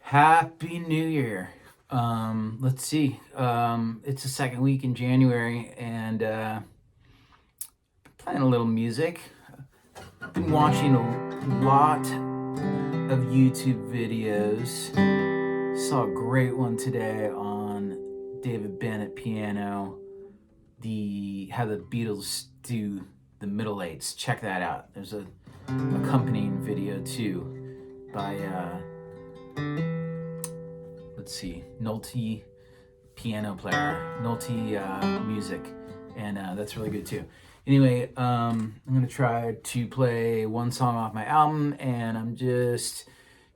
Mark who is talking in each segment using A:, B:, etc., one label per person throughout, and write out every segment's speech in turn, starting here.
A: Happy New Year. Let's see. It's the second week in January, and playing a little music. Been watching a lot of YouTube videos. Saw a great one today on David Bennett piano. How the Beatles do the middle eights. Check that out. There's a accompanying video too by let's see, Nolte piano player, Nolte music, and that's really good too. Anyway, I'm gonna try to play one song off my album, and I'm just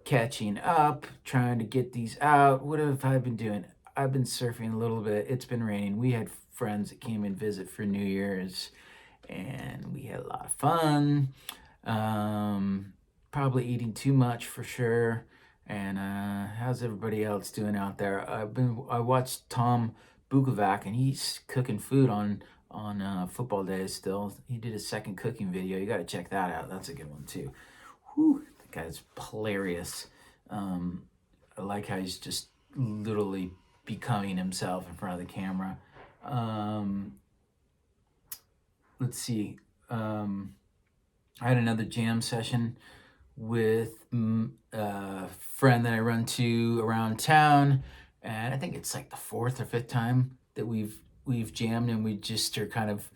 A: catching up, trying to get these out. What have I been doing? I've been surfing a little bit. It's been raining. We had friends that came and visit for New Year's, and we had a lot of fun. Probably eating too much for sure. And how's everybody else doing out there? I watched Tom Bukovac, and he's cooking food on football days still. He did his second cooking video. You got to check that out. That's a good one too. Whew, that guy's hilarious. I like how he's just literally becoming himself in front of the camera. Let's see. I had another jam session with a friend that I run to around town, and I think it's like the fourth or fifth time that we've jammed, and we just are kind of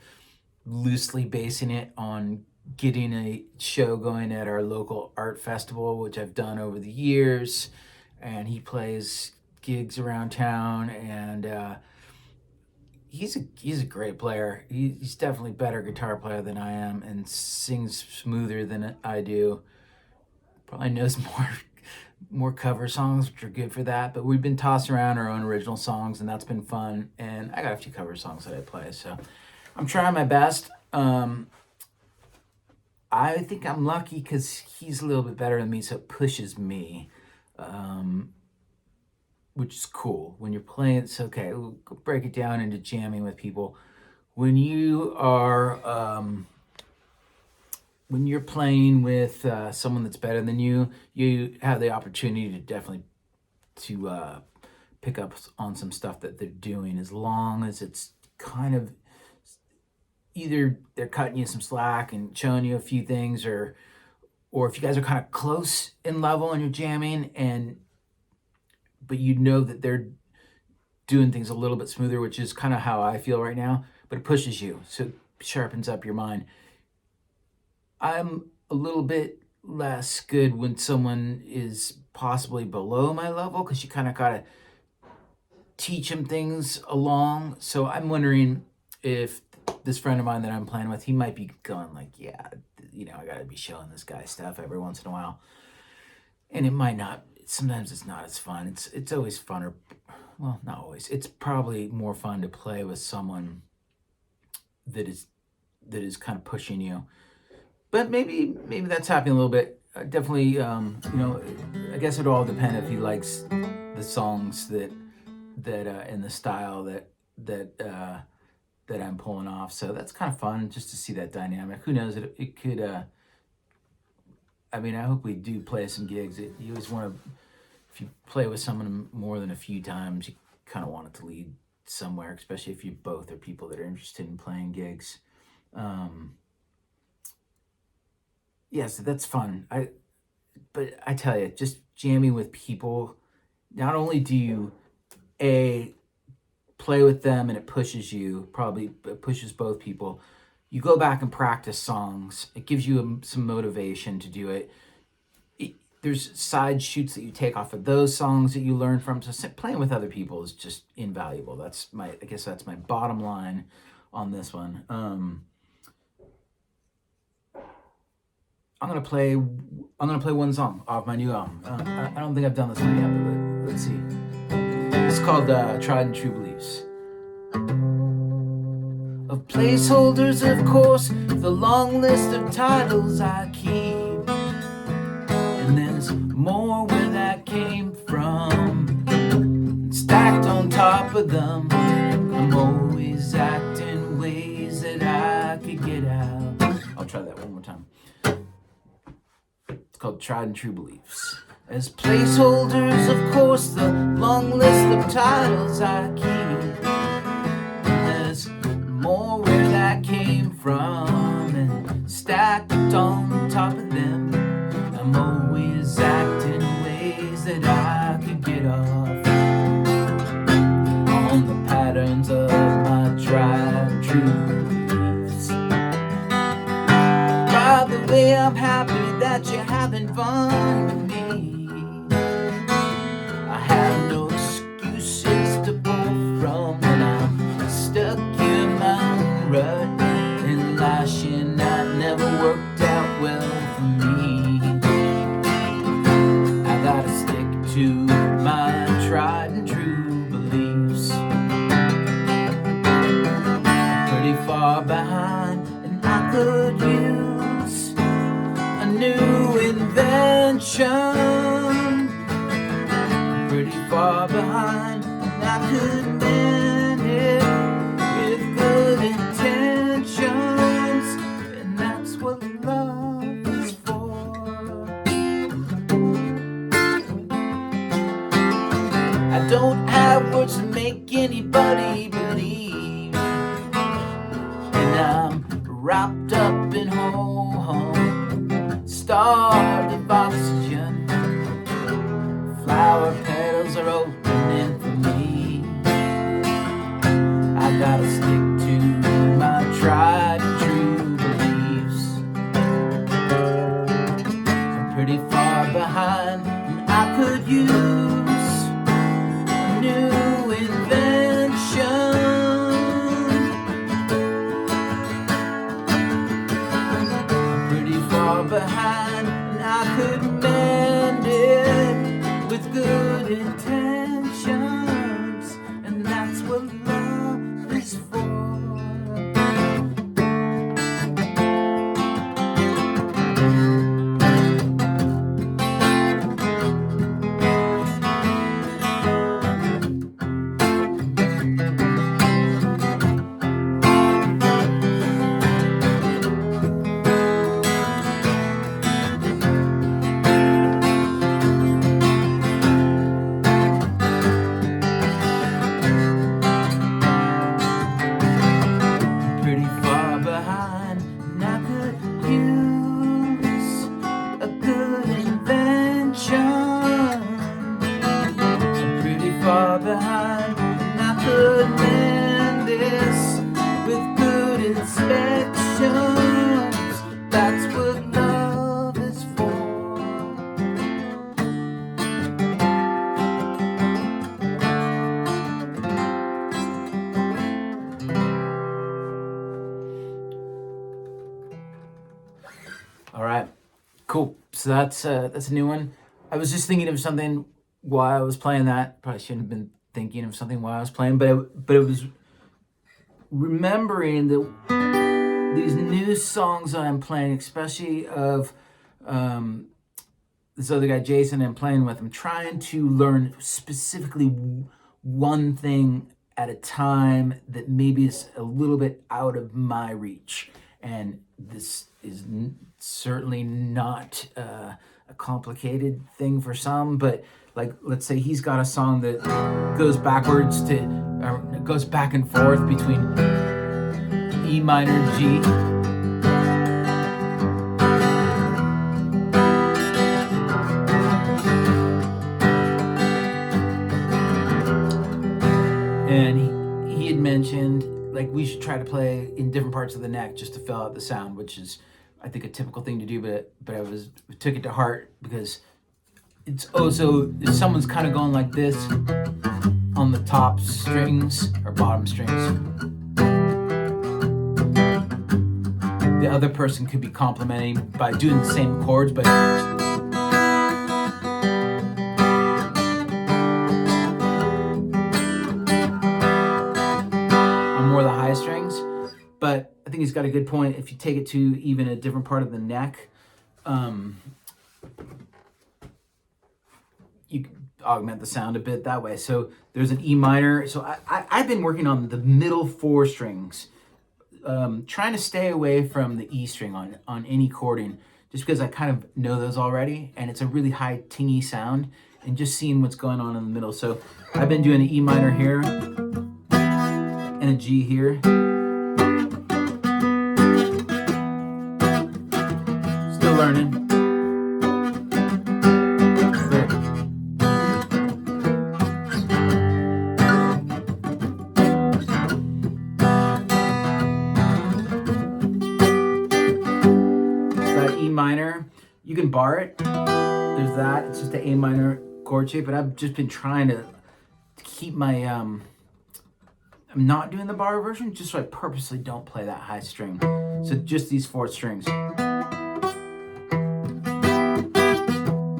A: loosely basing it on getting a show going at our local art festival, which I've done over the years. And he plays gigs around town, and he's a great player. He's definitely a better guitar player than I am, and sings smoother than I do. Probably knows more cover songs, which are good for that. But we've been tossing around our own original songs, and that's been fun. And I got a few cover songs that I play, so I'm trying my best. I think I'm lucky because he's a little bit better than me, so it pushes me, which is cool. When you're playing, it's okay. We'll break it down into jamming with people. When you are when you're playing with someone that's better than you, you have the opportunity to definitely to pick up on some stuff that they're doing, as long as it's kind of either they're cutting you some slack and showing you a few things, or if you guys are kind of close in level and you're jamming, but you know that they're doing things a little bit smoother, which is kind of how I feel right now, but it pushes you, so it sharpens up your mind. I'm a little bit less good when someone is possibly below my level, because you kind of got to teach them things along. So I'm wondering if this friend of mine that I'm playing with, he might be going like, yeah, I got to be showing this guy stuff every once in a while. And it might not, sometimes it's not as fun. It's always funner. Well, not always. It's probably more fun to play with someone that is kind of pushing you. But maybe that's happening a little bit. Definitely, I guess it all depends if he likes the songs that in the style that I'm pulling off. So that's kind of fun just to see that dynamic. Who knows? It could. I hope we do play some gigs. You always want to, if you play with someone more than a few times, you kind of want it to lead somewhere, especially if you both are people that are interested in playing gigs. So that's fun. But I tell you, just jamming with people, not only do you play with them and it pushes you, probably it pushes both people. You go back and practice songs. It gives you some motivation to do it. There's side shoots that you take off of those songs that you learn from. So playing with other people is just invaluable. I guess that's my bottom line on this one. I'm gonna play one song off my new album. I don't think I've done this one yet, but let's see. It's called Tried and True Beliefs. Of placeholders, of course, the long list of titles I keep, and there's more where that came from. And stacked on top of them, I'm always acting ways that I could get out. I'll try that one more time. Called Tried and True Beliefs. as placeholders, of course, the long list of titles I keep. There's more where that came from, and stacked on top of them, I'm always acting ways that I could get off on the patterns of my tried and true beliefs. By the way, I'm happy that you're having fun with me. I have no excuses to pull from when I'm stuck in my own rut, and lashing out never worked out well for me. I gotta stick to my tried and true beliefs. I'm pretty far behind, and I could use a new invention. Pretty far behind, and I could mend it with good intentions, and that's what love is for. I don't have words to make anybody believe, and I'm wrapped up in home, starved of oxygen. Flower petals are opening for me. I gotta stick to my tried and true beliefs. I'm pretty far behind, and I could use a new invention. I'm pretty far behind, and I could mend it with good intentions, and that's what love is for. Pretty far behind, and I could use a good invention. I'm pretty far behind, and I could mend this with good inspections. That's what love is for. All right, cool. So that's a new one. I was just thinking of something while I was playing that. Probably shouldn't have been thinking of something while I was playing, but it was remembering that these new songs that I'm playing, especially of this other guy Jason I'm playing with. I'm trying to learn specifically one thing at a time that maybe is a little bit out of my reach, and this is certainly not a complicated thing for some, but like, let's say he's got a song that goes backwards to, or goes back and forth between E minor, G, and he had mentioned like we should try to play in different parts of the neck just to fill out the sound, which is, I think, a typical thing to do, but I took it to heart because it's also, if someone's kind of going like this on the top strings or bottom strings, the other person could be complementing by doing the same chords, but on more of the high strings. But I think he's got a good point. If you take it to even a different part of the neck, you can augment the sound a bit that way. So there's an E minor. So I've been working on the middle four strings, trying to stay away from the E string on any chording, just because I kind of know those already, and it's a really high tingy sound, and just seeing what's going on in the middle. So I've been doing an E minor here and a G here. Still learning. Minor, you can bar it. There's that. It's just the A minor chord shape, but I've just been trying to keep my I'm not doing the bar version just so I purposely don't play that high string. So just these 4 strings.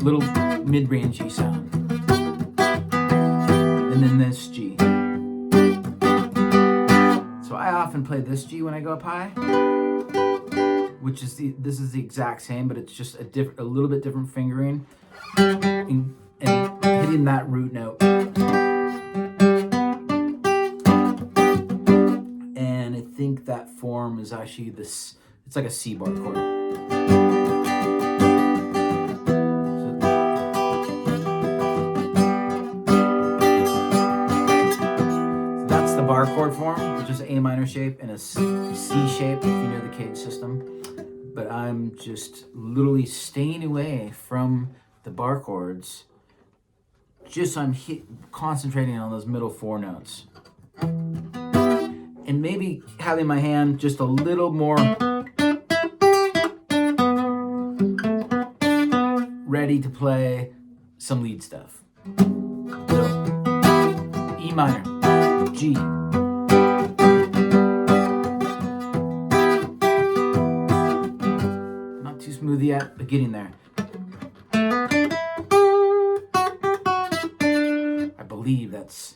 A: Little mid-rangey sound. And then this G. So I often play this G when I go up high, which is this is the exact same, but it's just a little bit different fingering and hitting that root note. And I think that form is actually this. It's like a C bar chord. So that's the bar chord form, which is A minor shape and a C shape if you know the Cage system. But I'm just literally staying away from the bar chords. Just I'm concentrating on those middle 4 notes. And maybe having my hand just a little more ready to play some lead stuff. So, E minor, G. Smooth yet, but getting there. I believe that's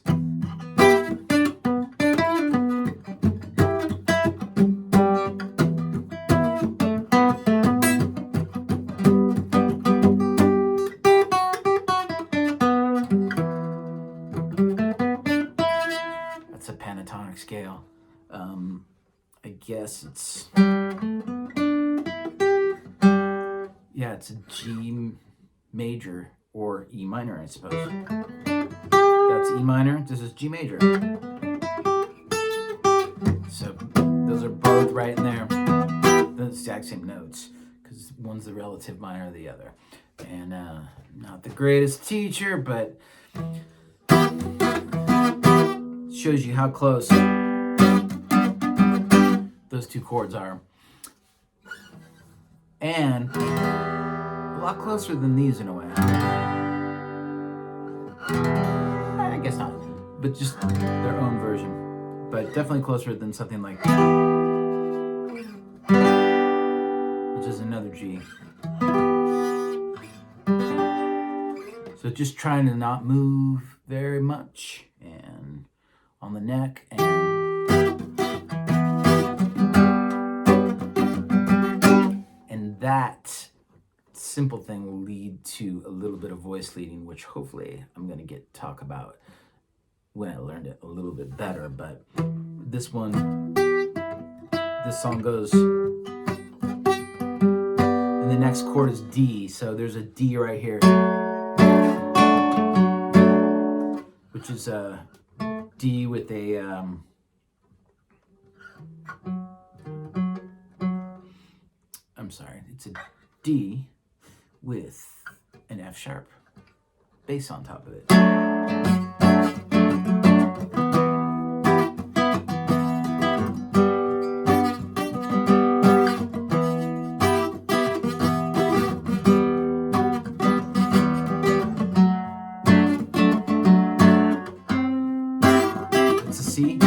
A: a pentatonic scale. I guess it's it's a G major or E minor, I suppose. That's E minor, this is G major. So those are both right in there. The exact same notes, because one's the relative minor of the other. And not the greatest teacher, but shows you how close those 2 chords are. And a lot closer than these in a way. I guess not, but just their own version. But definitely closer than something like, which is another G. So just trying to not move very much, and on the neck, and that simple thing will lead to a little bit of voice leading, which hopefully I'm going to talk about when I learned it a little bit better. But this song goes, and the next chord is D, so there's a D right here, which is a D with a I'm sorry, it's a D with an F sharp bass on top of it. It's a C.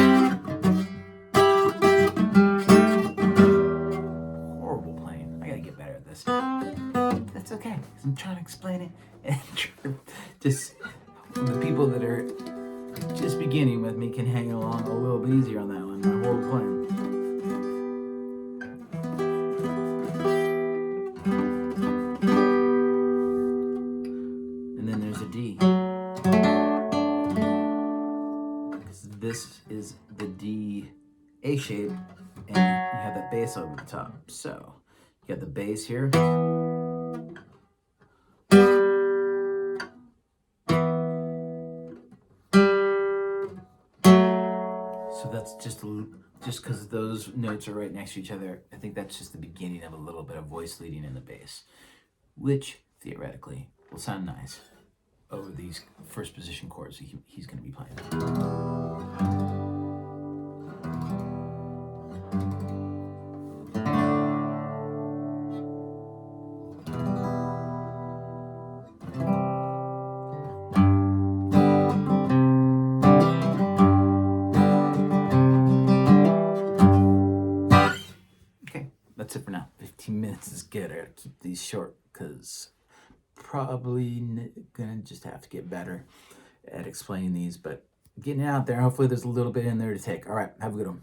A: Horrible playing. I gotta get better at this. That's okay, because I'm trying to explain it and just the people that are just beginning with me can hang along a little bit easier on that one. My horrible playing. And then there's a D. Because this is the D A shape, and you have that bass over the top. So you got the bass here. So that's just because those notes are right next to each other. I think that's just the beginning of a little bit of voice leading in the bass, which theoretically will sound nice over these first position chords he's going to be playing. That's it for now. 15 minutes is good. I gotta keep these short because probably gonna just have to get better at explaining these, but getting it out there. Hopefully there's a little bit in there to take. All right, have a good one.